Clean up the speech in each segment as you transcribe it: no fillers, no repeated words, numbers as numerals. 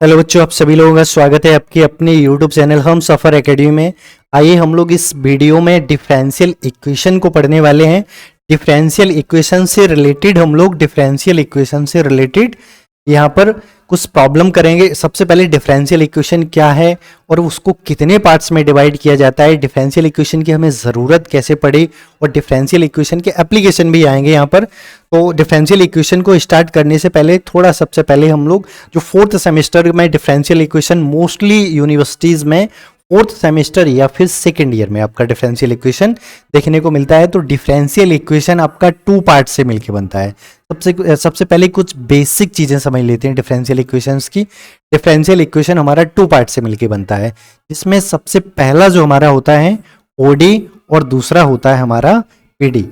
Hello बच्चों, आप सभी लोगों का स्वागत है आपके अपने यूट्यूब चैनल हम सफ़र एकेडमी में। आइए हम लोग इस वीडियो में डिफरेंशियल इक्वेशन को पढ़ने वाले हैं। डिफरेंशियल इक्वेशन से रिलेटेड यहाँ पर कुछ प्रॉब्लम करेंगे। सबसे पहले डिफरेंशियल इक्वेशन क्या है और उसको कितने पार्ट्स में डिवाइड किया जाता है, डिफरेंशियल इक्वेशन की हमें ज़रूरत कैसे पड़ी और डिफरेंशियल इक्वेशन के एप्लीकेशन भी आएंगे यहाँ पर। तो डिफरेंशियल इक्वेशन को स्टार्ट करने से पहले सबसे पहले हम लोग जो फोर्थ सेमेस्टर में डिफरेंशियल इक्वेशन मोस्टली यूनिवर्सिटीज़ में फोर्थ सेमेस्टर या फिर सेकेंड ईयर में आपका डिफरेंशियल इक्वेशन देखने को मिलता है। तो डिफरेंशियल इक्वेशन आपका टू पार्ट से मिलकर बनता है। सबसे पहले कुछ बेसिक चीज़ें समझ लेते हैं डिफरेंशियल इक्वेशंस की। डिफरेंशियल इक्वेशन हमारा टू पार्ट से मिलकर बनता है, जिसमें सबसे पहला जो हमारा होता है ओडी और दूसरा होता है हमारा पीडी।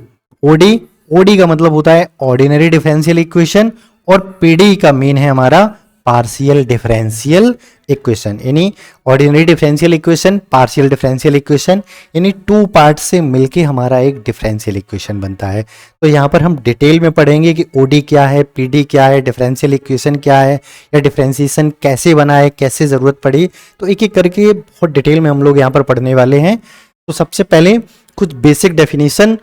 ओडी ओडी का मतलब होता है ऑर्डिनरी डिफरेंशियल इक्वेशन और पीडी का मीन है हमारा पार्शियल डिफरेंशियल इक्वेशन, यानी ordinary differential equation, partial differential equation, यानी टू पार्ट से मिलके हमारा एक डिफरेंशियल इक्वेशन बनता है। तो यहाँ पर हम डिटेल में पढ़ेंगे कि ओडी क्या है, पीडी क्या है, डिफरेंशियल इक्वेशन क्या है, या डिफरेंशिएशन कैसे बना है, कैसे ज़रूरत पड़ी। तो एक एक करके बहुत डिटेल में हम लोग यहाँ पर पढ़ने वाले हैं। तो सबसे पहले कुछ बेसिक डेफिनेशन,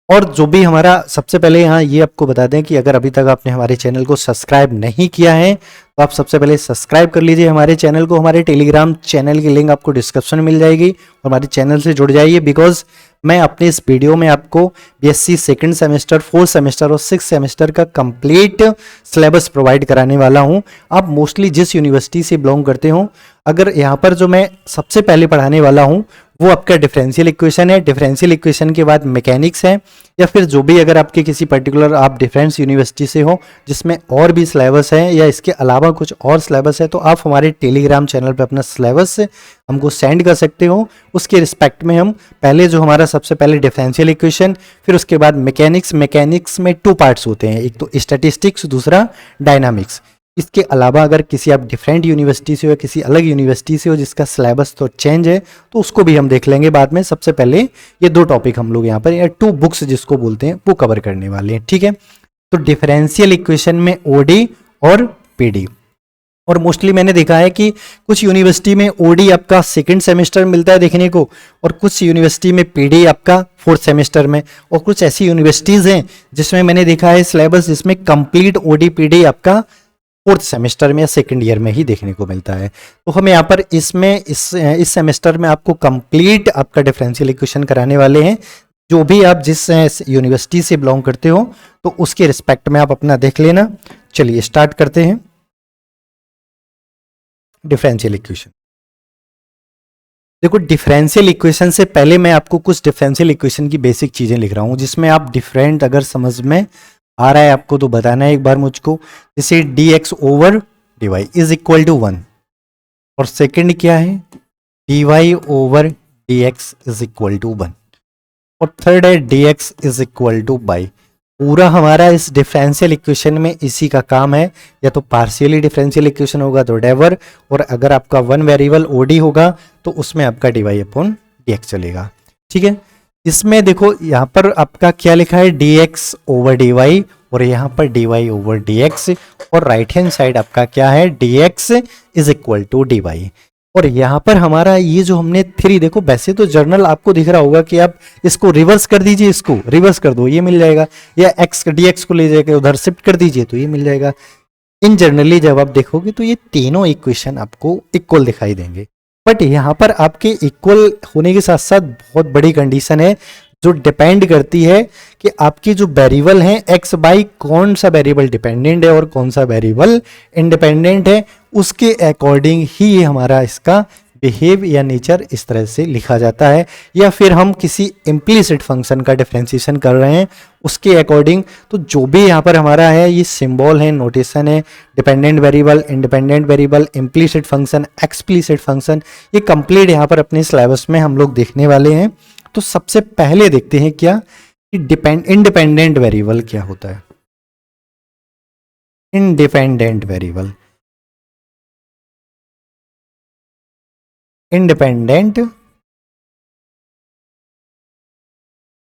और जो भी हमारा सबसे पहले यहाँ ये आपको बता दें कि अगर अभी तक आपने हमारे चैनल को सब्सक्राइब नहीं किया है तो आप सबसे पहले सब्सक्राइब कर लीजिए हमारे चैनल को। हमारे टेलीग्राम चैनल की लिंक आपको डिस्क्रिप्शन में मिल जाएगी और हमारे चैनल से जुड़ जाइए, बिकॉज मैं अपने इस वीडियो में आपको BSc second semester, fourth semester और सिक्स सेमेस्टर का कंप्लीट सिलेबस प्रोवाइड कराने वाला हूं। आप मोस्टली जिस यूनिवर्सिटी से बिलोंग करते हो, अगर यहाँ पर जो मैं सबसे पहले पढ़ाने वाला हूँ वो आपका डिफरेंशियल इक्वेशन है। डिफरेंशियल इक्वेशन के बाद मैकेनिक्स है, या फिर जो भी अगर आपके किसी पर्टिकुलर आप डिफरेंस यूनिवर्सिटी से हो जिसमें और भी सिलेबस है या इसके अलावा कुछ और सिलेबस है, तो आप हमारे टेलीग्राम चैनल पर अपना सिलेबस हमको सेंड कर सकते हो। उसके रिस्पेक्ट में हम पहले जो हमारा सबसे पहले डिफरेंशियल इक्वेशन, फिर उसके बाद मैकेनिक्स। मैकेनिक्स में टू पार्ट्स होते हैं, एक तो स्टैटिस्टिक्स, दूसरा डायनामिक्स। इसके अलावा अगर किसी आप डिफरेंट यूनिवर्सिटी से हो, किसी अलग यूनिवर्सिटी से हो जिसका सिलेबस तो चेंज है, तो उसको भी हम देख लेंगे बाद में। सबसे पहले ये दो टॉपिक हम लोग यहाँ पर, या टू बुक्स जिसको बोलते हैं, वो कवर करने वाले हैं, ठीक है। तो डिफरेंशियल इक्वेशन में ओडी और पीडी, और मोस्टली मैंने देखा है कि कुछ यूनिवर्सिटी में ओडी आपका सेकंड सेमेस्टर मिलता है देखने को, और कुछ यूनिवर्सिटी में पीडी आपका फोर्थ सेमेस्टर में, और कुछ ऐसी यूनिवर्सिटीज़ हैं जिसमें मैंने देखा है सिलेबस जिसमें कंप्लीट ओडी पीडी आपका फोर्थ सेमेस्टर में या सेकंड ईयर में ही देखने को मिलता है। तो हम यहाँ पर इस सेमेस्टर में आपको कंप्लीट आपका डिफरेंशियल इक्वेशन कराने वाले हैं। जो भी आप जिस यूनिवर्सिटी से बिलोंग करते हो तो उसके रिस्पेक्ट में आप अपना देख लेना। चलिए स्टार्ट करते हैं डिफरेंशियल इक्वेशन। देखो, डिफरेंशियल इक्वेशन से पहले मैं आपको कुछ डिफरेंशियल इक्वेशन की बेसिक चीज़ें लिख रहा हूँ, जिसमें आप डिफरेंट अगर समझ में आ रहा है आपको तो बताना है एक बार मुझको। जैसे D X over D Y is equal to 1, और सेकंड क्या है, D Y over D X is equal to 1, और थर्ड है D X is equal to by. पूरा हमारा इस डिफरेंशियल इक्वेशन में इसी का काम है। या तो पार्शियली डिफरेंशियल इक्वेशन होगा तो डेवर, और अगर आपका वन वेरिएबल ओडी होगा तो उसमें आपका D Y upon D X चलेगा, ठीक है। इसमें देखो यहाँ पर आपका क्या लिखा है, D X over D Y, और यहाँ पर D Y over D X, और राइट हैंड साइड आपका क्या है, D X is equal to D Y. और यहाँ पर हमारा ये जो हमने थ्री, देखो वैसे तो जर्नल आपको दिख रहा होगा कि आप इसको रिवर्स कर दीजिए, इसको रिवर्स कर दो ये मिल जाएगा, या एक्स डी एक्स को ले जाकर उधर शिफ्ट कर दीजिए तो ये मिल जाएगा। इन जनरली जब आप देखोगे तो ये तीनों इक्वेशन आपको इक्वल दिखाई देंगे, बट यहाँ पर आपके इक्वल होने के साथ साथ बहुत बड़ी कंडीशन है जो डिपेंड करती है कि आपकी जो वेरिएबल है एक्स बाई कौन सा वेरिएबल डिपेंडेंट है और कौन सा वेरिएबल इंडिपेंडेंट है। उसके अकॉर्डिंग ही हमारा इसका बिहेव या नेचर इस तरह से लिखा जाता है, या फिर हम किसी इम्प्लीसिट फंक्शन का डिफरेंशिएशन कर रहे हैं उसके अकॉर्डिंग। तो जो भी यहाँ पर हमारा है ये सिंबल है, नोटेशन है, dependent variable, independent variable, implicit function, explicit function, ये कंप्लीट यहाँ पर अपने सिलेबस में हम लोग देखने वाले हैं। तो सबसे पहले देखते हैं क्या कि इंडिपेंडेंट वेरिएबल क्या होता है। इंडिपेंडेंट वेरिएबल, इंडिपेंडेंट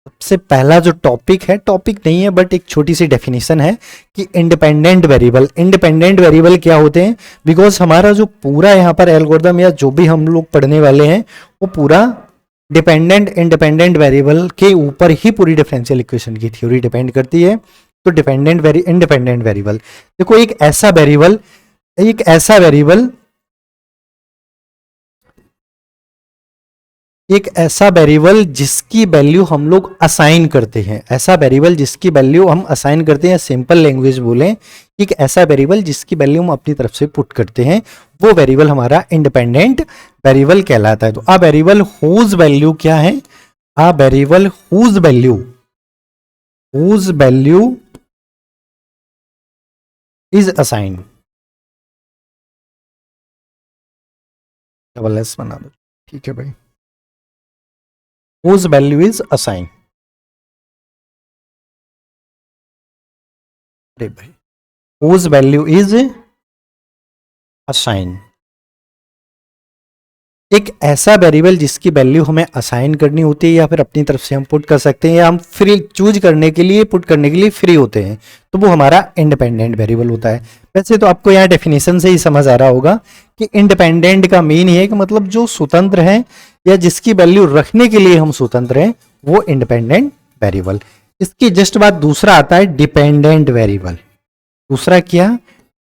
सबसे पहला जो टॉपिक है, टॉपिक नहीं है बट एक छोटी सी डेफिनेशन है कि इंडिपेंडेंट वेरिएबल क्या होते हैं। बिकॉज हमारा जो पूरा यहाँ पर एल्गोरिदम या जो भी हम लोग पढ़ने वाले हैं वो पूरा डिपेंडेंट इंडिपेंडेंट वेरिएबल के ऊपर ही पूरी डिफरेंशियल इक्वेशन की थ्योरी डिपेंड करती है। तो इंडिपेंडेंट वेरिएबल देखो, एक ऐसा वेरिएबल जिसकी वैल्यू हम लोग असाइन करते हैं, सिंपल लैंग्वेज बोलें, एक ऐसा वेरिएबल जिसकी वैल्यू हम अपनी तरफ से पुट करते हैं, वो वेरिएबल हमारा इंडिपेंडेंट वेरिएबल कहलाता है। तो आ वेरिएबल हुज वैल्यू क्या है, a variable whose value is assign, double S बना दो, ठीक है भाई, whose value is assigned। अरे भाई, whose value is assigned, एक ऐसा वेरिएबल जिसकी वैल्यू हमें असाइन करनी होती है या फिर अपनी तरफ से हम पुट कर सकते हैं या हम फ्री चूज करने के लिए पुट करने के लिए फ्री होते हैं, तो वो हमारा इंडिपेंडेंट वेरिएबल होता है। वैसे तो आपको यहाँ डेफिनेशन से ही समझ आ रहा होगा कि इंडिपेंडेंट का मीन है कि मतलब जो स्वतंत्र है या जिसकी वैल्यू रखने के लिए हम स्वतंत्र हैं, वो इंडिपेंडेंट वेरिएबल। इसके जस्ट बाद दूसरा आता है डिपेंडेंट वेरिएबल। दूसरा क्या,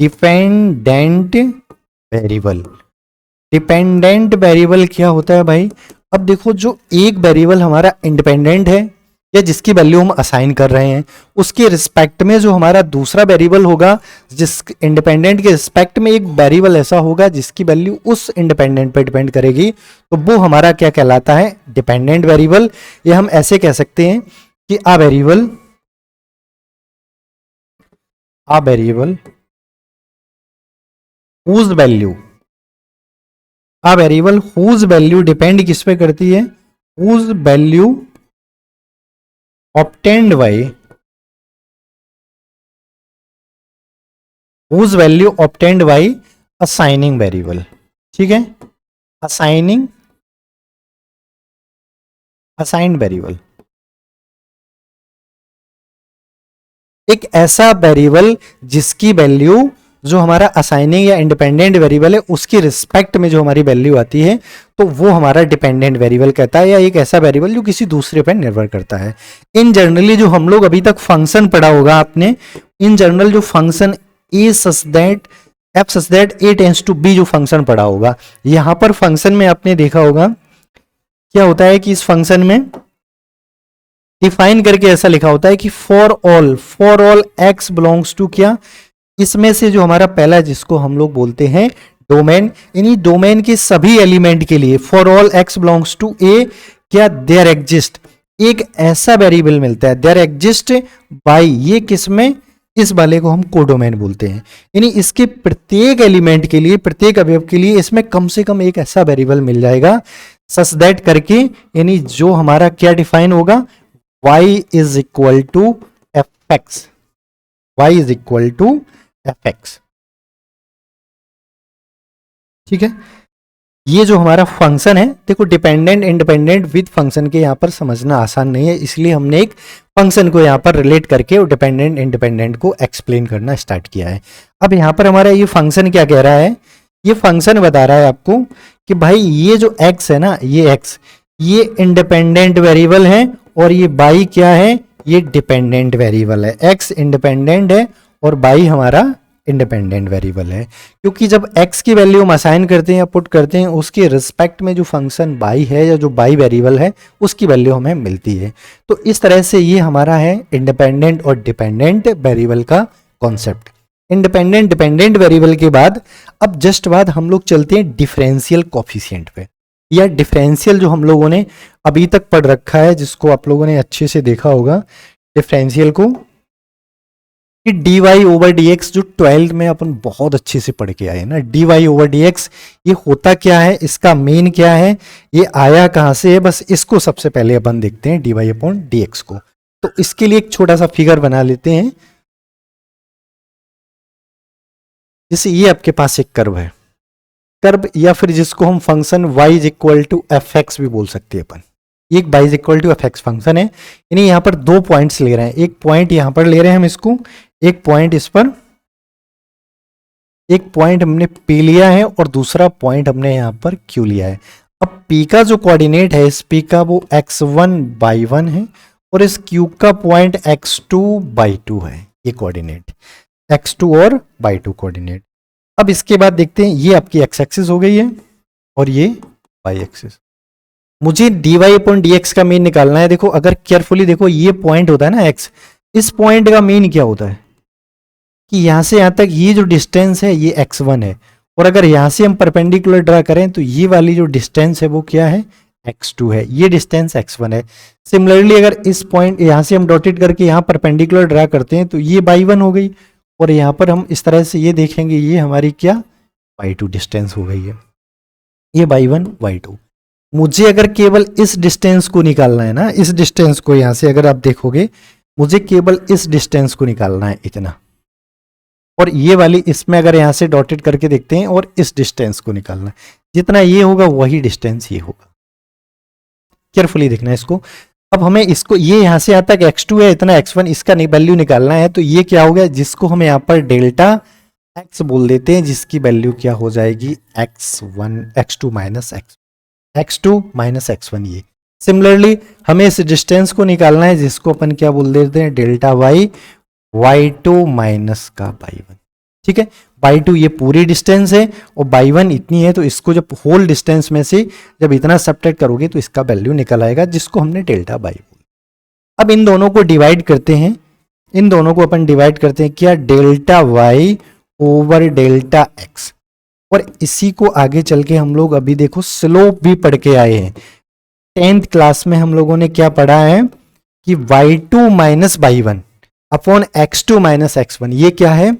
डिपेंडेंट वेरिएबल। डिपेंडेंट वेरिएबल क्या होता है भाई, अब देखो जो एक वेरिएबल हमारा इंडिपेंडेंट है या जिसकी वैल्यू हम असाइन कर रहे हैं, उसके रिस्पेक्ट में जो हमारा दूसरा वेरिएबल होगा, जिस इंडिपेंडेंट के रिस्पेक्ट में एक वेरिएबल ऐसा होगा जिसकी वैल्यू उस इंडिपेंडेंट पे डिपेंड करेगी, तो वो हमारा क्या कहलाता है, डिपेंडेंट वेरिएबल। या हम ऐसे कह सकते हैं कि a variable whose value depend किस पे करती है, whose value obtained by assigning variable. ठीक है, असाइंड वेरिएबल, एक ऐसा वेरिएबल जिसकी वैल्यू जो हमारा असाइनिंग या इंडिपेंडेंट वेरिएबल है उसकी रिस्पेक्ट में जो हमारी वैल्यू आती है, तो वो हमारा डिपेंडेंट वेरिएबल कहता है, या एक ऐसा वेरिएबल जो किसी दूसरे पर निर्भर करता है। इन जनरली जो हम लोग अभी तक फंक्शन पढ़ा होगा आपने, इन जनरल जो function a such that f such that a tends to be जो फंक्शन पढ़ा होगा, यहां पर फंक्शन में आपने देखा होगा क्या होता है कि इस फंक्शन में डिफाइन करके ऐसा लिखा होता है कि for all x belongs to क्या, इसमें से जो हमारा पहला जिसको हम लोग बोलते हैं डोमेन, यानी डोमेन के सभी एलिमेंट के लिए for all x belongs to A क्या, देयर एग्जिस्ट एक ऐसा वेरिएबल मिलता है, देयर एग्जिस्ट बाय, ये किसमें, इस वाले को हम कोडोमेन बोलते हैं। यानी इसके प्रत्येक एलिमेंट के लिए, प्रत्येक अवयव के लिए इसमें कम से कम एक ऐसा वेरिएबल मिल जाएगा सच दैट करके, यानी जो हमारा क्या डिफाइन होगा, y is equal to f x, y is equal to f x. ठीक है, ये जो हमारा फंक्शन है, देखो डिपेंडेंट इंडिपेंडेंट विद फंक्शन के यहां पर समझना आसान नहीं है, इसलिए हमने एक फंक्शन को यहां पर रिलेट करके और डिपेंडेंट इंडिपेंडेंट को एक्सप्लेन करना स्टार्ट किया है। अब यहां पर हमारा ये फंक्शन क्या कह रहा है, ये फंक्शन बता रहा है आपको कि भाई ये जो x है ना, ये x ये इंडिपेंडेंट वेरिएबल है और ये y क्या है, ये डिपेंडेंट वेरिएबल है। x इंडिपेंडेंट है और y हमारा इंडिपेंडेंट वेरिएबल है, क्योंकि जब x की वैल्यू हम असाइन करते हैं या पुट करते हैं, उसके रिस्पेक्ट में जो फंक्शन y है या जो y वेरिएबल है उसकी वैल्यू हमें मिलती है। तो इस तरह से ये हमारा है इंडिपेंडेंट और डिपेंडेंट वेरिएबल का कॉन्सेप्ट। इंडिपेंडेंट डिपेंडेंट वेरिएबल के बाद अब जस्ट बाद हम लोग चलते हैं डिफरेंशियल कोफिशिएंट पे, या डिफरेंशियल जो हम लोगों ने अभी तक पढ़ रखा है, जिसको आप लोगों ने अच्छे से देखा होगा डिफरेंशियल को, कि dy ओवर dx जो 12th में अपन बहुत अच्छे से पढ़ के आए ना, dy ओवर dx ये होता क्या है, इसका मेन क्या है, ये आया कहां से है, बस इसको सबसे पहले अपन देखते हैं dy अपॉन dx को। तो इसके लिए एक छोटा सा फिगर बना लेते हैं, जैसे ये आपके पास एक कर्व है, कर्व या फिर जिसको हम function y is equal to f x भी बोल सकते हैं अपन। ये एक y is equal to f x function है, यानी यहाँ पर दो पॉइंट्स ले रहे हैं, एक पॉइंट यहाँ पर ले रहे हैं हम इसको, एक पॉइंट इस पर, एक पॉइंट हमने P लिया है और दूसरा पॉइंट हमने यहाँ पर Q लिया है। अब P का जो कोऑर्डिनेट है इस P का वो x1/1 है और इस Q का पॉइंट x2/2 है, ये कोऑर्डिनेट x2 और y2 कोऑर्डिनेट। अब इसके बाद देखते हैं, ये आपकी x एक्सिस हो गई है और ये y एक्सिस। मुझे dy/dx का मीन निकालना है। देखो अगर केयरफुली देखो, ये पॉइंट होता है ना x, इस पॉइंट का मीन क्या होता है कि यहां से यहां तक ये जो डिस्टेंस है ये x1 है, और अगर यहां से हम परपेंडिकुलर ड्रा करें तो ये वाली जो डिस्टेंस है वो क्या है, x2 है, ये डिस्टेंस x1 है। सिमिलरली अगर इस पॉइंट यहां से हम डॉटेड करके यहां परपेंडिकुलर ड्रा करते हैं तो ये y1 हो गई, और यहां पर हम इस तरह से ये देखेंगे ये हमारी क्या y2 डिस्टेंस हो गई है, ये y1 y2। मुझे अगर केवल इस डिस्टेंस को निकालना है ना, इस डिस्टेंस को यहां से अगर आप देखोगे, मुझे केवल इस डिस्टेंस को निकालना है इतना, और ये वाली इसमें अगर यहां से डॉटेड करके देखते हैं और इस डिस्टेंस को निकालना है, जितना ये होगा वही डिस्टेंस ये होगा। केयरफुली देखना है इसको। अब हमें इसको, ये यहां से यहां तक x2 है, इतना x1, इसका वैल्यू निकालना है, तो ये क्या हो गया, जिसको हम यहाँ पर डेल्टा x बोल देते हैं, जिसकी वैल्यू क्या हो जाएगी x2 माइनस x1 ये। सिमिलरली हमें इस डिस्टेंस को निकालना है, जिसको अपन क्या बोल देते हैं, डेल्टा y2 माइनस का y1। ठीक है, y2 ये पूरी डिस्टेंस है और y1 इतनी है, तो इसको जब होल डिस्टेंस में से जब इतना सब्ट्रैक्ट करोगे तो इसका वैल्यू निकल आएगा, जिसको हमने डेल्टा y बोला। अब इन दोनों को डिवाइड करते हैं, इन दोनों को अपन डिवाइड करते हैं क्या, delta y over delta x, और इसी को आगे चल के हम लोग अभी देखो स्लोप भी पढ़ के आए हैं। 10th क्लास में हम लोगों ने क्या पढ़ा है कि y2 minus y1 upon x2 minus x1, ये क्या है,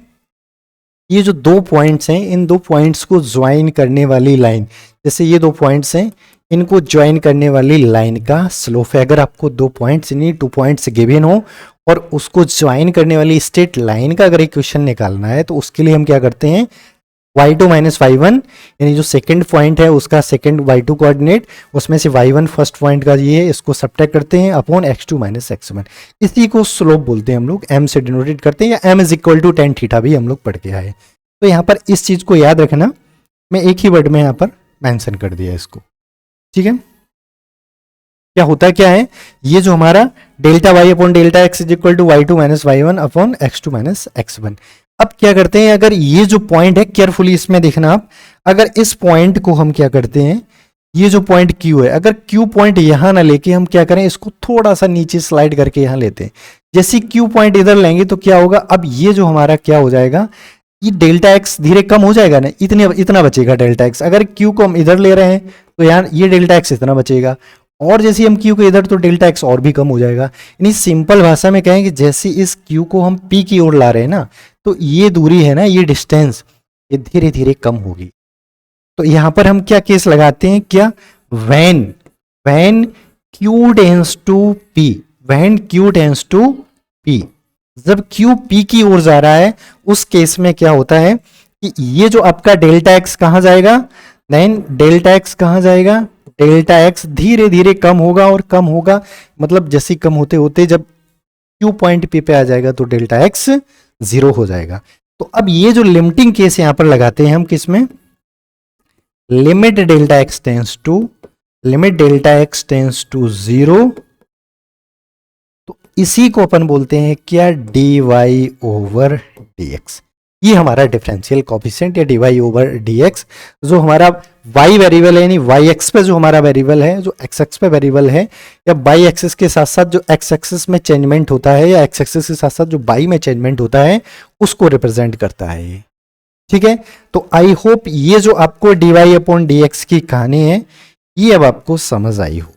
ये जो दो पॉइंट्स हैं, इन दो पॉइंट्स को ज्वाइन करने वाली लाइन, जैसे ये दो पॉइंट्स हैं, इनको ज्वाइन करने वाली लाइन का स्लोप है। अगर आपको दो पॉइंट्स यानी 2 पॉइंट्स गिवन हो और उसको ज्वाइन करने वाली स्ट्रेट लाइन का अगर इक्वेशन निकालना है, तो उसके लिए हम क्या करते हैं, y2 माइनस y1 यानी जो सेकंड पॉइंट है उसका सेकंड y2 कोऑर्डिनेट, उसमें से y1 फर्स्ट पॉइंट का ये है, इसको सब्ट्रैक्ट करते हैं अपॉन x2 माइनस x1। इसी को स्लोप बोलते हैं हम लोग, m से डिनोटेड करते हैं, या m is equal to tan theta भी हम लोग पढ़ के आए। तो यहाँ पर इस चीज को याद रखना, मैं एक ही वर्ड में यहाँ पर मेंशन कर दिया इसको। ठीक है, क्या होता क्या है, ये जो हमारा delta y upon delta x is equal to y2 minus y1 upon x2 minus x1। अब क्या करते हैं, अगर ये जो पॉइंट है, केयरफुली इसमें देखना आप, अगर इस पॉइंट को हम क्या करते हैं, ये जो पॉइंट Q है, अगर Q पॉइंट यहां ना लेके हम क्या करें, इसको थोड़ा सा नीचे स्लाइड करके यहां लेते हैं। जैसे Q पॉइंट इधर लेंगे तो क्या होगा, अब ये जो हमारा क्या हो जाएगा, ये डेल्टा x धीरे कम हो जाएगा ना, इतना बचेगा डेल्टा x। अगर Q को हम इधर ले रहे हैं तो यार ये डेल्टा x इतना बचेगा, और जैसे हम Q को इधर, तो डेल्टा x और भी कम हो जाएगा। यानी सिंपल भाषा में कहें कि जैसे इस Q को हम P की ओर ला रहे हैं ना, तो ये दूरी है ना, ये डिस्टेंस, ये धीरे धीरे कम होगी। तो यहां पर हम क्या केस लगाते हैं, क्या, when Q tends to P, when Q tends to P, जब Q P की ओर जा रहा है, उस केस में क्या होता है कि ये जो आपका डेल्टा x कहां जाएगा, देन डेल्टा x कहां जाएगा, डेल्टा x धीरे धीरे कम होगा और कम होगा, मतलब जैसे कम होते होते जब Q पॉइंट P पे आ जाएगा तो डेल्टा x 0 हो जाएगा। तो अब ये जो लिमिटिंग केस यहां पर लगाते हैं हम किसमें, limit delta x tends to 0, तो इसी को अपन बोलते हैं क्या, dy ओवर dx। ये हमारा डिफरेंशियल कोफिशिएंट या dy ओवर dx, जो हमारा y वेरिएबल है, यानी y एक्स पे जो हमारा वेरिएबल है, जो x एक्स पे वेरिएबल है, या y एक्सिस के साथ साथ जो x एक्सिस में चेंजमेंट होता है, या x एक्सिस के साथ साथ जो y में चेंजमेंट होता है, उसको रिप्रेजेंट करता है ये। ठीक है, तो आई होप ये जो आपको dy अपॉन dx की कहानी है, ये अब आपको समझ आई हो।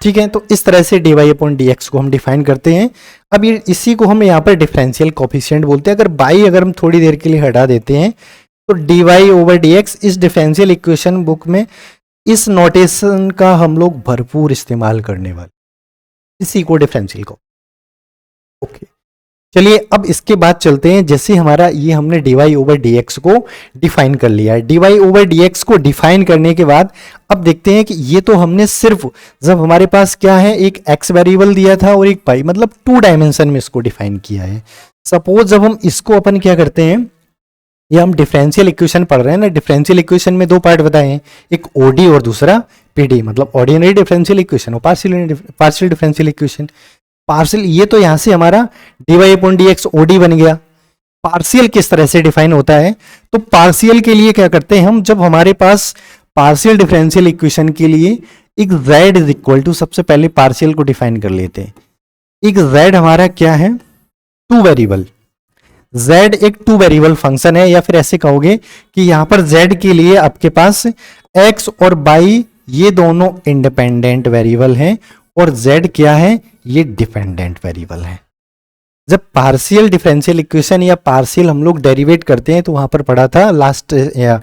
ठीक है, तो इस तरह से dy अपॉन dx को हम डिफाइन करते हैं। अब ये इसी को हम यहाँ पर डिफरेंशियल कोफिशिएंट बोलते हैं। अगर हम थोड़ी देर के लिए हटा देते हैं, तो dy ओवर dx इस डिफरेंशियल इक्वेशन बुक में इस नोटेशन का हम लोग भरपूर इस्तेमाल करने वाले, इसी को डिफरेंशियल को। ओके, चलिए अब इसके बाद चलते हैं, जैसे हमारा ये हमने dy ओवर dx को डिफाइन कर लिया है। dy ओवर dx को डिफाइन करने के बाद अब देखते हैं कि ये तो हमने सिर्फ जब हमारे पास क्या है, एक x वेरिएबल दिया था और एक y, मतलब 2 डायमेंशन में इसको डिफाइन किया है। सपोज जब हम इसको अपन क्या करते हैं, ये हम डिफरेंशियल इक्वेशन पढ़ रहे हैं ना, डिफरेंशियल इक्वेशन में 2 पार्ट बताए हैं, एक ओडी और दूसरा पीडी, मतलब ऑर्डिनरी डिफरेंशियल इक्वेशन और पार्शियल डिफरेंशियल इक्वेशन। पार्शियल, ये तो यहां से हमारा dy अपॉन dx ओडी बन गया। पार्शियल किस तरह से डिफाइन होता है, तो पार्शियल के लिए क्या करते हैं हम, जब हमारे पास पार्शियल डिफरेंशियल इक्वेशन के लिए एक z इज इक्वल टू, सबसे पहले पार्शियल को डिफाइन कर लेते हैं। एक z हमारा क्या है, 2 वेरिएबल, z एक 2 वेरिएबल फंक्शन है, या फिर ऐसे कहोगे कि यहां पर z के लिए आपके पास x और y ये दोनों इंडिपेंडेंट वेरिएबल हैं और z क्या है, ये डिपेंडेंट वेरिएबल है। जब पार्शियल डिफरेंशियल इक्वेशन या पार्शियल हम लोग डेरिवेट करते हैं तो वहां पर पढ़ा था लास्ट या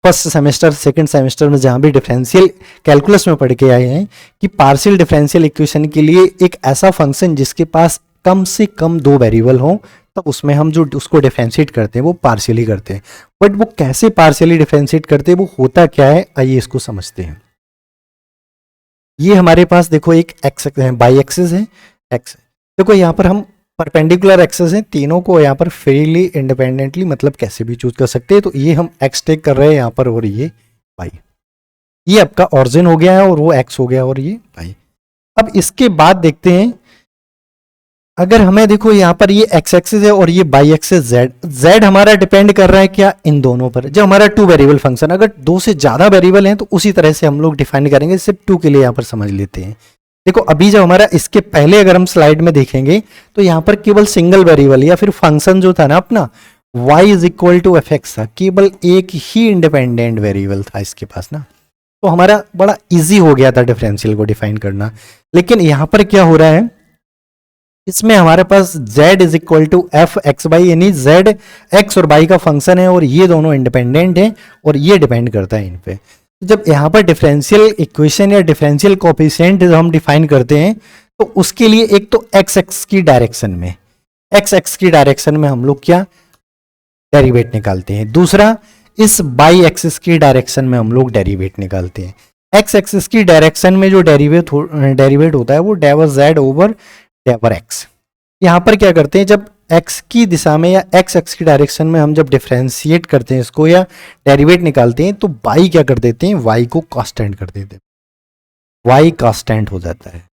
फर्स्ट सेमेस्टर सेकंड सेमेस्टर में, जहां भी डिफरेंशियल कैलकुलस में पढ़ के आए हैं कि पार्शियल डिफरेंशियल इक्वेशन के लिए एक ऐसा फंक्शन जिसके पास कम से कम 2 वेरिएबल हो, तब उसमें हम जो उसको डिफरेंशिएट करते हैं वो पार्शियली करते हैं। बट वो कैसे पार्शियली डिफरेंशिएट करते हैं, वो होता क्या है, आइए इसको समझते हैं। ये हमारे पास देखो एक एक्स बाई एक्सिस है, एक्स देखो यहाँ पर हम परपेंडिकुलर एक्सेस हैं, तीनों को यहाँ पर फ्रीली इंडिपेंडेंटली मतलब कैसे भी चूज कर सकते हैं। तो ये हम एक्स टेक कर रहे हैं यहाँ पर, और ये वाई, ये आपका ऑरिजिन हो गया है और वो एक्स हो गया और ये वाई। अब इसके बाद देखते हैं, अगर हमें देखो यहाँ पर ये एक्स एक्सिस है और ये बाई एक्सिस जेड, जेड हमारा डिपेंड कर रहा है क्या, इन दोनों पर। जब हमारा 2 वेरिएबल फंक्शन, अगर 2 से ज्यादा वेरिएबल हैं तो उसी तरह से हम लोग डिफाइन करेंगे, सिर्फ 2 के लिए यहाँ पर समझ लेते हैं। देखो अभी जब हमारा इसके पहले अगर हम स्लाइड में देखेंगे तो यहाँ पर केवल सिंगल वेरिएबल या फिर फंक्शन जो था ना अपना y is equal to f x था, केवल एक ही इंडिपेंडेंट वेरिएबल था इसके पास ना, तो हमारा बड़ा इजी हो गया था डिफरेंशियल को डिफाइन करना। लेकिन यहाँ पर क्या हो रहा है, इसमें हमारे पास z is equal to f x y, यानी z x और y का फंक्शन है और ये दोनों इंडिपेंडेंट है और ये डिपेंड करता है इन पे। जब यहाँ पर डिफरेंशियल इक्वेशन या डिफरेंशियल कोएफिशिएंट हम डिफाइन करते हैं तो उसके लिए एक तो एक्स एक्स की डायरेक्शन में, एक्स एक्स की डायरेक्शन में हम लोग क्या डेरिवेट निकालते हैं, दूसरा इस बाई एक्सिस की डायरेक्शन में हम लोग डेरिवेट निकालते हैं। एक्स एक्सिस की डायरेक्शन में जो डेरिवेट होता है वो डेवर जेड ओवर डेवर एक्स। यहाँ पर क्या करते हैं, जब x की दिशा में या x एक्स की डायरेक्शन में हम जब डिफरेंशिएट करते हैं इसको या डेरिवेट निकालते हैं तो y क्या कर देते हैं, y को कांस्टेंट कर देते हैं, y कांस्टेंट हो जाता है।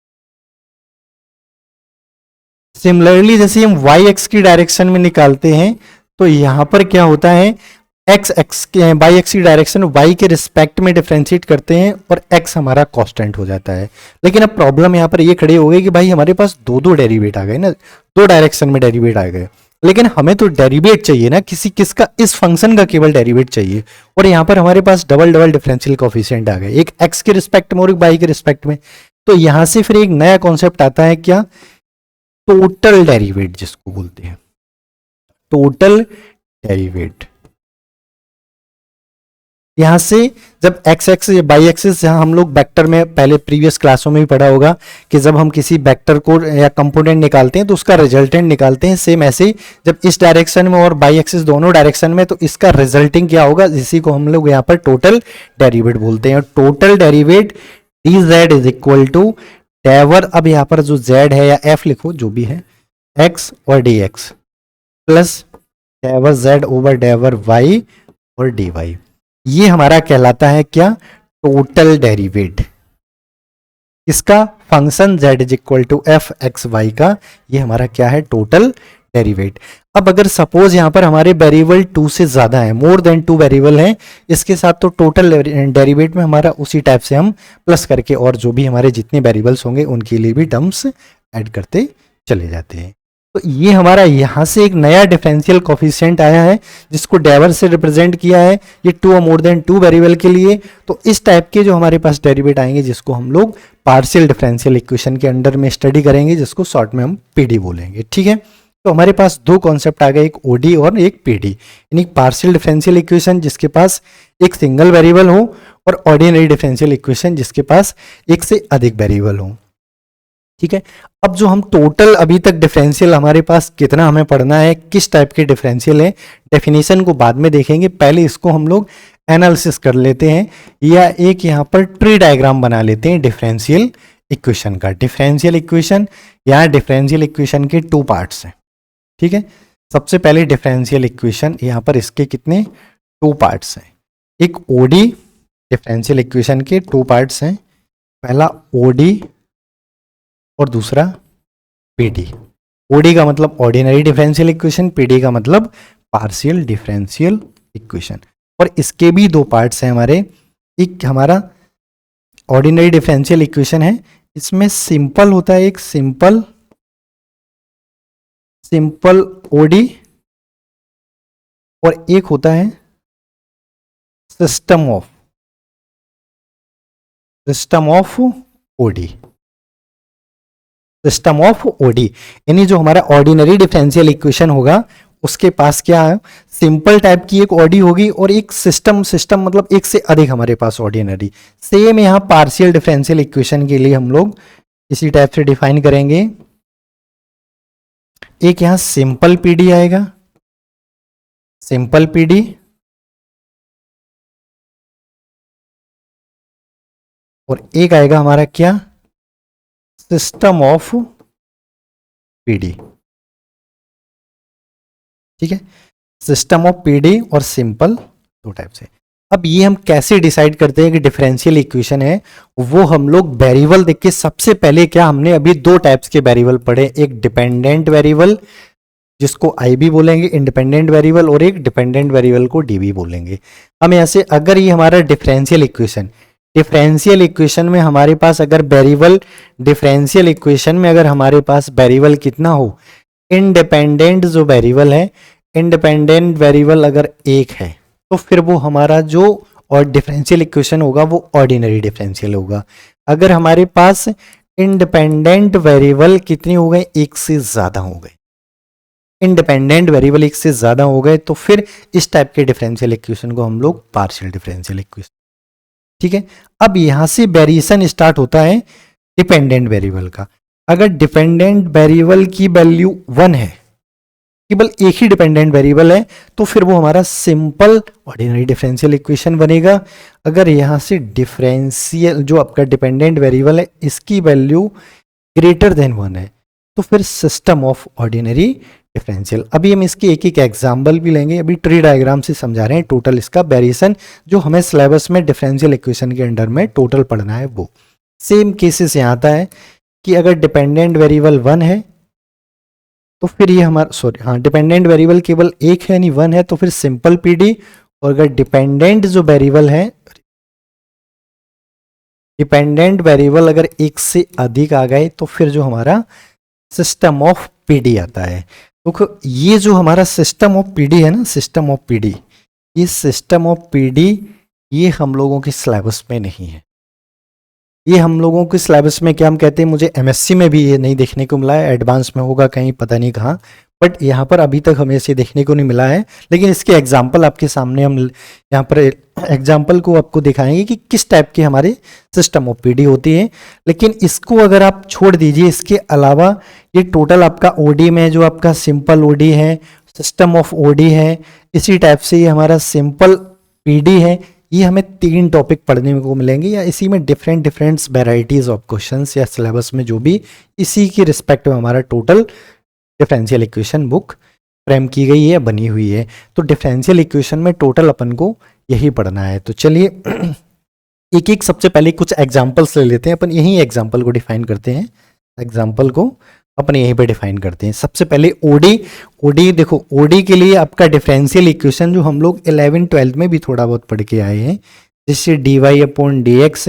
सिमिलरली जैसे हम y एक्स की डायरेक्शन में निकालते हैं तो यहां पर क्या होता है, x एक्स के बाई एक्स की डायरेक्शन y के रिस्पेक्ट में डिफरेंशिएट करते हैं और x हमारा कांस्टेंट हो जाता है। लेकिन अब प्रॉब्लम यहाँ पर ये खड़ी हो गई कि भाई हमारे पास दो डेरिवेट आ गए ना, 2 डायरेक्शन में डेरिवेट आ गए, लेकिन हमें तो डेरिवेट चाहिए ना, किसका, इस फंक्शन का केवल डेरिवेट चाहिए। और यहाँ पर हमारे पास डबल डिफरेंशियल कोएफिशिएंट आ गए, एक x के रिस्पेक्ट में और एक y के रिस्पेक्ट में। तो यहां से फिर एक नया कॉन्सेप्ट आता है क्या, टोटल डेरिवेट जिसको बोलते हैं, टोटल डेरिवेट। यहां से जब x एक्स या बाई एक्सिस, जहां हम लोग वेक्टर में पहले प्रीवियस क्लासों में भी पढ़ा होगा कि जब हम किसी वेक्टर को या कंपोनेंट निकालते हैं तो उसका रिजल्टेंट निकालते हैं, सेम ऐसे जब इस डायरेक्शन में और बाई एक्सिस दोनों डायरेक्शन में तो इसका रिजल्टिंग क्या होगा, इसी को हम लोग यहाँ पर टोटल डेरिवेट बोलते हैं। Total derivate d z is equal to del, अब यहाँ पर जो z है या f लिखो जो भी है, x और dx plus del z over del y और dy, ये हमारा कहलाता है क्या, टोटल डेरिवेट। इसका function z is equal to f x y का, ये हमारा क्या है, टोटल डेरिवेट। अब अगर सपोज यहां पर हमारे वेरिएबल 2 से ज्यादा है, मोर देन 2 वेरिएबल हैं इसके साथ, तो टोटल डेरिवेट में हमारा उसी टाइप से हम प्लस करके और जो भी हमारे जितने वेरिएबल्स होंगे उनके लिए भी टर्म्स ऐड करते चले जाते हैं। तो ये हमारा यहाँ से एक नया डिफरेंशियल कोएफिशिएंट आया है जिसको डेवर से रिप्रेजेंट किया है, ये 2 और मोर देन 2 वेरिएबल के लिए। तो इस टाइप के जो हमारे पास डेरिवेट आएंगे जिसको हम लोग पार्शियल डिफरेंशियल इक्वेशन के अंडर में स्टडी करेंगे, जिसको शॉर्ट में हम पीडी बोलेंगे, ठीक है। तो हमारे पास 2 कॉन्सेप्ट आ गए, एक ओडी और एक पीडी, यानी पार्शियल डिफरेंशियल इक्वेशन जिसके पास एक सिंगल वेरिएबल हो और ऑर्डिनरी डिफरेंशियल इक्वेशन जिसके पास एक से अधिक वेरिएबल हो। ठीक है। अब जो हम टोटल अभी तक डिफरेंशियल हमारे पास कितना हमें पढ़ना है, किस टाइप के डिफरेंशियल है, डेफिनेशन को बाद में देखेंगे, पहले इसको हम लोग एनालिसिस कर लेते हैं या एक यहाँ पर ट्री डायग्राम बना लेते हैं डिफरेंशियल इक्वेशन का। डिफरेंशियल इक्वेशन, यहाँ डिफरेंशियल इक्वेशन के टू पार्ट्स हैं, ठीक है। सबसे पहले डिफरेंशियल इक्वेशन, यहाँ पर इसके कितने टू पार्ट्स हैं। एक ओडी, डिफरेंशियल इक्वेशन के टू पार्ट्स हैं, पहला ओडी और दूसरा पीडी। ओडी का मतलब ऑर्डिनरी डिफरेंशियल इक्वेशन, पीडी का मतलब पार्शियल डिफरेंशियल इक्वेशन। और इसके भी दो पार्ट्स हैं हमारे। एक हमारा ऑर्डिनरी डिफरेंशियल इक्वेशन है, इसमें सिंपल होता है, एक सिंपल ओडी, और एक होता है system of OD. System of OD यानी जो हमारा ऑर्डिनरी डिफरेंशियल इक्वेशन होगा उसके पास क्या है, सिंपल टाइप की एक ओडी होगी और एक सिस्टम मतलब एक से अधिक हमारे पास ऑर्डिनरी। सेम यहां पार्शियल डिफरेंशियल इक्वेशन के लिए हम लोग इसी टाइप से डिफाइन करेंगे। एक यहां सिंपल पीडी आएगा, सिंपल पीडी, और एक आएगा हमारा क्या, सिस्टम ऑफ पीडी। ठीक है, सिस्टम ऑफ पीडी और सिंपल, दो टाइप से। अब ये हम कैसे डिसाइड करते हैं कि डिफरेंशियल इक्वेशन है, वो हम लोग वेरिएबल देख के, सबसे पहले क्या हमने अभी दो टाइप्स के वेरिएबल पढ़े, एक डिपेंडेंट वेरिएबल जिसको आई बी बोलेंगे इंडिपेंडेंट वेरिएबल, और एक डिपेंडेंट वेरिएबल को डी बी बोलेंगे। हम ऐसे, अगर ये हमारा डिफरेंशियल इक्वेशन में हमारे पास अगर वेरिएबल, डिफरेंशियल इक्वेशन में अगर हमारे पास वेरिएबल कितना हो, इंडिपेंडेंट जो वेरिएबल है, इंडिपेंडेंट वेरिएबल अगर एक है तो फिर वो हमारा जो और डिफरेंशियल इक्वेशन होगा वो ऑर्डिनरी डिफरेंशियल होगा। अगर हमारे पास इंडिपेंडेंट वेरिएबल कितने हो गए, एक से ज्यादा हो गए, इंडिपेंडेंट वेरिएबल एक से ज्यादा हो गए, तो फिर इस टाइप के डिफरेंशियल इक्वेशन को हम लोग पार्शियल डिफरेंशियल इक्वेशन। ठीक है, अब यहां से वेरिएशन स्टार्ट होता है डिपेंडेंट वेरिएबल का। अगर डिपेंडेंट वेरिएबल की वैल्यू 1 है, केवल एक ही डिपेंडेंट वेरिएबल है, तो फिर वो हमारा सिंपल ऑर्डिनरी डिफरेंशियल इक्वेशन बनेगा। अगर यहां से डिफरेंशियल जो आपका डिपेंडेंट वेरिएबल है इसकी वैल्यू ग्रेटर देन 1 है, तो फिर सिस्टम ऑफ ऑर्डिनरी डिफरेंशियल। अभी हम इसके एक एक एग्जाम्पल भी लेंगे, अभी ट्री डायग्राम से समझा रहे हैं टोटल इसका वेरिएशन जो हमें सिलेबस में डिफरेंशियल इक्वेशन के अंडर में टोटल पढ़ना है। वो सेम केसेस यहाँ आता है कि अगर डिपेंडेंट वेरिएबल 1 है तो फिर ये हमारा डिपेंडेंट वेरिएबल केवल एक है, नहीं 1 है, तो फिर सिंपल पीडी। और अगर डिपेंडेंट जो वेरिएबल है, डिपेंडेंट वेरिएबल अगर एक से अधिक आ गए तो फिर जो हमारा सिस्टम ऑफ पीडी आता है। तो ये जो हमारा सिस्टम ऑफ पीडी है ना, सिस्टम ऑफ पीडी, ये सिस्टम ऑफ पीडी ये हम लोगों के सिलेबस में नहीं है। ये हम लोगों के सिलेबस में क्या हम कहते हैं, मुझे एमएससी में भी ये नहीं देखने को मिला है, एडवांस में होगा कहीं पता नहीं कहाँ, बट यहाँ पर अभी तक हमें इसे देखने को नहीं मिला है। लेकिन इसके एग्जाम्पल आपके सामने हम यहाँ पर एग्जाम्पल को आपको दिखाएंगे कि किस टाइप की हमारे सिस्टम ऑफ पीडी होती है। लेकिन इसको अगर आप छोड़ दीजिए, इसके अलावा ये टोटल आपका ओडी में जो आपका सिंपल ओडी है, सिस्टम ऑफ ओडी है, इसी टाइप से ये हमारा सिंपल पीडी है। ये हमें 3 टॉपिक पढ़ने को मिलेंगे, या इसी में डिफरेंट वेराइटीज ऑफ क्वेश्चंस या सिलेबस में जो भी इसी की रिस्पेक्ट में हमारा total differential equation book frame की गई है, बनी हुई है। तो डिफरेंशियल इक्वेशन में टोटल अपन को यही पढ़ना है। तो चलिए एक एक सबसे पहले कुछ एग्जांपल्स ले लेते हैं, अपन यही एग्जांपल को डिफाइन करते हैं, एग्जांपल को अपन यहीं पे डिफाइन करते हैं। सबसे पहले ओडी देखो, ओडी के लिए आपका डिफरेंशियल इक्वेशन जो हम लोग 11-12 में भी थोड़ा बहुत पढ़ के आए हैं, जिससे dy/dx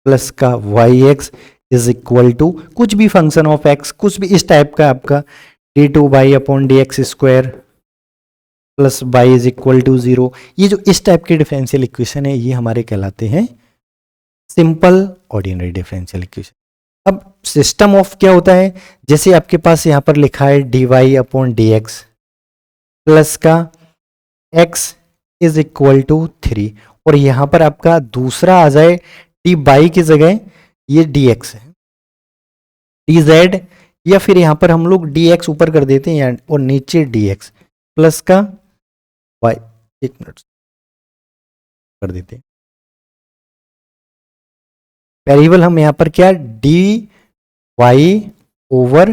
प्लस का yx इज इक्वल टू कुछ भी फंक्शन ऑफ x, कुछ भी इस टाइप का आपका d2y/dx square plus y is equal to 0। ये जो इस टाइप के डिफरेंशियल इक्वेशन है ये हमारे कहलाते हैं सिंपल ऑर्डिनरी डिफरेंशियल इक्वेशन। अब सिस्टम ऑफ क्या होता है, जैसे आपके पास यहां पर लिखा है dy/dx प्लस का x इज इक्वल टू 3, और यहां पर आपका दूसरा आ जाए dy की जगह ये dx है, डी जेड, या फिर यहाँ पर हम लोग डी एक्स ऊपर कर देते हैं और नीचे डी एक्स प्लस का वाई, एक मिनट कर देते हैं। वेरिएबल हम यहाँ पर क्या d Y over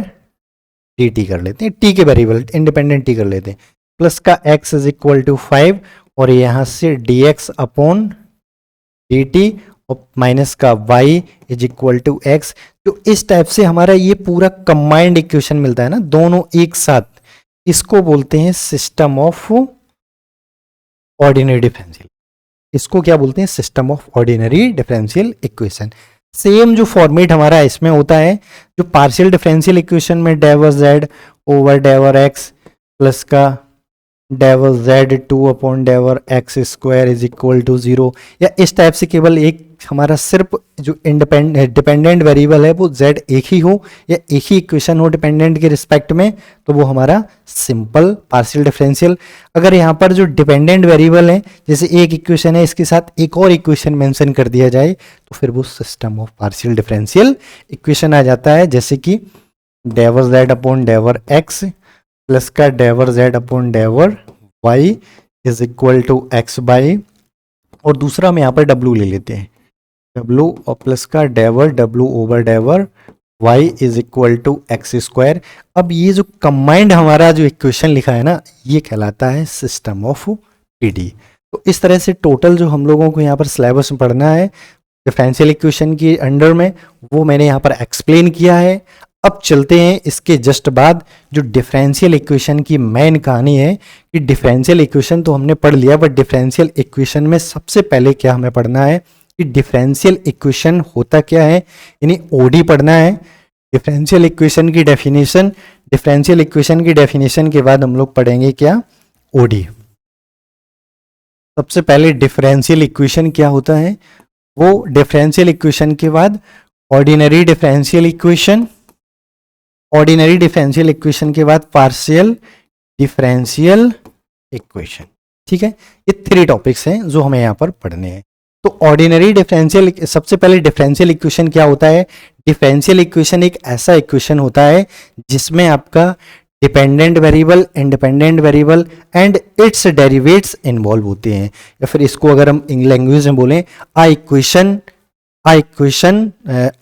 d t कर लेते हैं, टी के वेरिएबल इंडिपेंडेंट टी कर लेते हैं, प्लस का x इज इक्वल टू 5 और यहाँ से d x upon d t और माइनस का y is equal to x. जो इस टाइप से हमारा ये पूरा कंबाइंड इक्वेशन मिलता है ना, दोनों एक साथ, इसको बोलते हैं सिस्टम ऑफ ऑर्डिनरी डिफरेंशियल। इसको क्या बोलते हैं? System of ordinary differential equation. Same जो फॉर्मेट हमारा इसमें होता है, जो पार्शियल डिफरेंशियल इक्वेशन में del z over del x plus का del z 2 upon del x square is equal to 0, या इस टाइप से केवल एक हमारा सिर्फ जो डिपेंडेंट वेरिएबल है वो z एक ही हो या एक ही इक्वेशन हो डिपेंडेंट के रिस्पेक्ट में, तो वो हमारा सिंपल पार्शियल डिफरेंशियल। अगर यहाँ पर जो डिपेंडेंट वेरिएबल है, जैसे एक इक्वेशन है इसके साथ एक और इक्वेशन मेंशन कर दिया जाए, तो फिर वो system of partial differential equation आ जाता है, जैसे कि del z upon del x plus का del z upon del y is equal to x y, और दूसरा हम यहाँ पर w ले लेते हैं, w और प्लस का del w over del y is equal to x square. अब ये जो कंबाइंड हमारा जो इक्वेशन लिखा है ना, ये कहलाता है सिस्टम ऑफ पीडी। तो इस तरह से टोटल जो हम लोगों को यहाँ पर सिलेबस में पढ़ना है डिफरेंशियल इक्वेशन के अंडर में, वो मैंने यहाँ पर एक्सप्लेन किया है। अब चलते हैं इसके जस्ट बाद जो डिफरेंशियल इक्वेशन की मेन कहानी है कि डिफरेंशियल इक्वेशन तो हमने पढ़ लिया, बट डिफरेंशियल इक्वेशन में सबसे पहले क्या हमें पढ़ना है कि डिफरेंशियल इक्वेशन होता क्या है, यानी ओडी पढ़ना है। डिफरेंशियल इक्वेशन की डेफिनेशन, डिफरेंशियल इक्वेशन की डेफिनेशन के बाद हम लोग पढ़ेंगे क्या, ओडी। सबसे पहले डिफरेंशियल इक्वेशन क्या होता है, वो डिफरेंशियल इक्वेशन के बाद ordinary differential equation, ordinary differential equation के बाद पार्शियल डिफरेंशियल इक्वेशन। ठीक है, ये 3 टॉपिक्स हैं जो हमें यहाँ पर पढ़ने हैं। तो ऑर्डिनरी डिफरेंशियल, सबसे पहले डिफरेंशियल इक्वेशन क्या होता है? डिफरेंशियल इक्वेशन एक ऐसा इक्वेशन होता है जिसमें आपका dependent variable, independent variable and its derivatives involve होते हैं, या फिर इसको अगर हम लैंग्वेज में बोलें, आ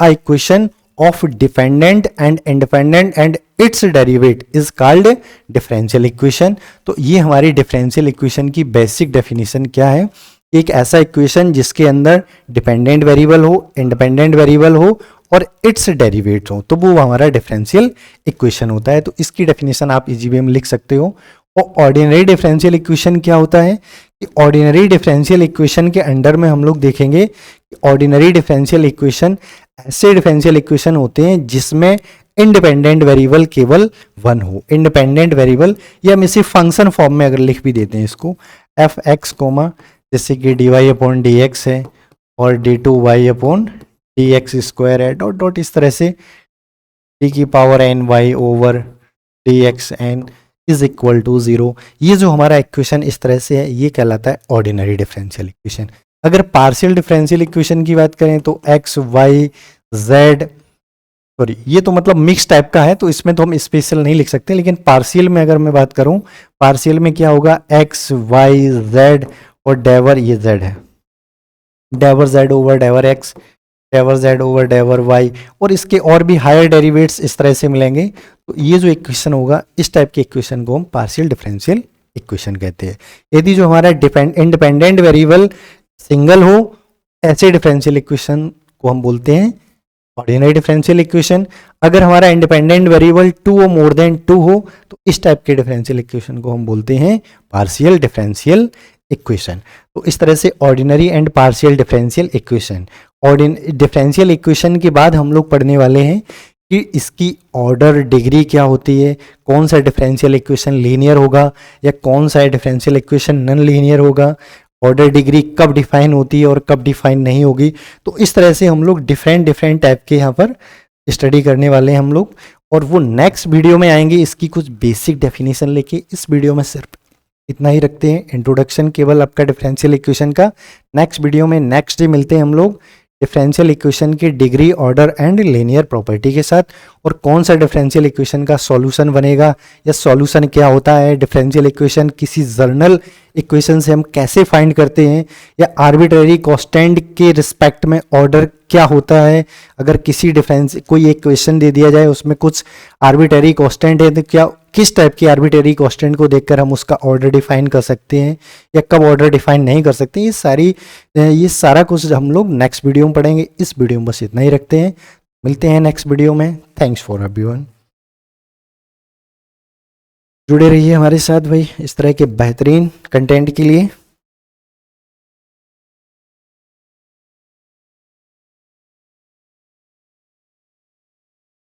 equation of dependent and independent and its derivate is called differential equation। तो ये हमारी differential equation की बेसिक डेफिनेशन क्या है? एक ऐसा इक्वेशन जिसके अंदर डिपेंडेंट वेरिएबल हो, इंडिपेंडेंट वेरिएबल हो और इट्स डेरिवेट हो, तो वो हमारा डिफरेंशियल इक्वेशन होता है। तो इसकी डेफिनेशन आप इजी वे में लिख सकते हो। और ऑर्डिनरी डिफरेंशियल इक्वेशन क्या होता है कि ऑर्डिनरी डिफरेंशियल इक्वेशन के अंडर में हम लोग देखेंगे कि ऑर्डिनरी डिफरेंशियल इक्वेशन ऐसे डिफरेंशियल इक्वेशन होते हैं जिसमें इंडिपेंडेंट वेरिएबल केवल 1 हो। इंडिपेंडेंट वेरिएबल, या हम इसे फंक्शन फॉर्म में अगर लिख भी देते हैं इसको, एफ एक्स कोमा जैसे कि d Y upon D x है और d two y upon D x square है, डॉट डॉट इस तरह से डी की power n y over D x n is equal to 0। ये जो हमारा इक्वेशन इस तरह से है, ये कहलाता है ऑर्डिनरी डिफरेंशियल इक्वेशन। अगर पार्शियल डिफरेंशियल इक्वेशन की बात करें तो एक्स वाई जेड, सॉरी ये तो मतलब मिक्स टाइप का है, तो इसमें तो हम स्पेशल नहीं लिख सकते, लेकिन पार्शियल में अगर मैं बात करूं, पार्शियल में क्या होगा, एक्स वाई जेड और डेवर, ये जेड है, del z over del x, del z over del y, और इसके और भी हायर डेरिवेट्स इस तरह से मिलेंगे। तो ये जो इक्वेशन होगा, इस टाइप के इक्वेशन को हम पार्शियल डिफरेंशियल इक्वेशन कहते हैं। यदि जो हमारा इंडिपेंडेंट वेरिएबल सिंगल हो, ऐसे डिफरेंशियल इक्वेशन को हम बोलते हैं ऑर्डिनरी डिफरेंशियल इक्वेशन। अगर हमारा इंडिपेंडेंट वेरिएबल 2 और मोर देन 2 हो, तो इस टाइप के डिफरेंशियल इक्वेशन को हम बोलते हैं पार्शियल डिफरेंशियल इक्वेशन। तो इस तरह से ordinary and partial differential equation. Differential equation के बाद हम लोग पढ़ने वाले हैं कि इसकी ऑर्डर डिग्री क्या होती है, कौन सा डिफरेंशियल इक्वेशन लीनियर होगा या कौन सा डिफरेंशियल इक्वेशन नॉन लीनियर होगा, ऑर्डर डिग्री कब डिफाइन होती है और कब डिफाइन नहीं होगी। तो इस तरह से हम लोग डिफरेंट टाइप के यहाँ पर स्टडी करने वाले हैं हम लोग, और वो नेक्स्ट वीडियो में आएंगे इसकी कुछ बेसिक डेफिनेशन लेके। इस वीडियो में सिर्फ इतना ही रखते हैं, इंट्रोडक्शन केवल आपका डिफरेंशियल इक्वेशन का। नेक्स्ट वीडियो में नेक्स्ट डे मिलते हैं हम लोग डिफरेंशियल इक्वेशन की degree, order and linear property के साथ, और कौन सा डिफरेंशियल इक्वेशन का सॉल्यूशन बनेगा या सॉल्यूशन क्या होता है, डिफरेंशियल इक्वेशन किसी जर्नल इक्वेशन से हम कैसे फाइंड करते हैं, या आर्बिट्रेरी कांस्टेंट के रिस्पेक्ट में ऑर्डर क्या होता है। अगर किसी डिफरेंस कोई इक्वेशन दे दिया जाए उसमें कुछ आर्बिट्रेरी कांस्टेंट है तो क्या किस टाइप की आर्बिट्रेरी कांस्टेंट को देखकर हम उसका ऑर्डर डिफाइन कर सकते हैं या कब ऑर्डर डिफाइन नहीं कर सकते। ये सारा कुछ हम लोग नेक्स्ट वीडियो में पढ़ेंगे। इस वीडियो में बस इतना ही रखते हैं, मिलते हैं नेक्स्ट वीडियो में। Thanks for everyone. जुड़े रहिए हमारे साथ भाई इस तरह के बेहतरीन कंटेंट के लिए।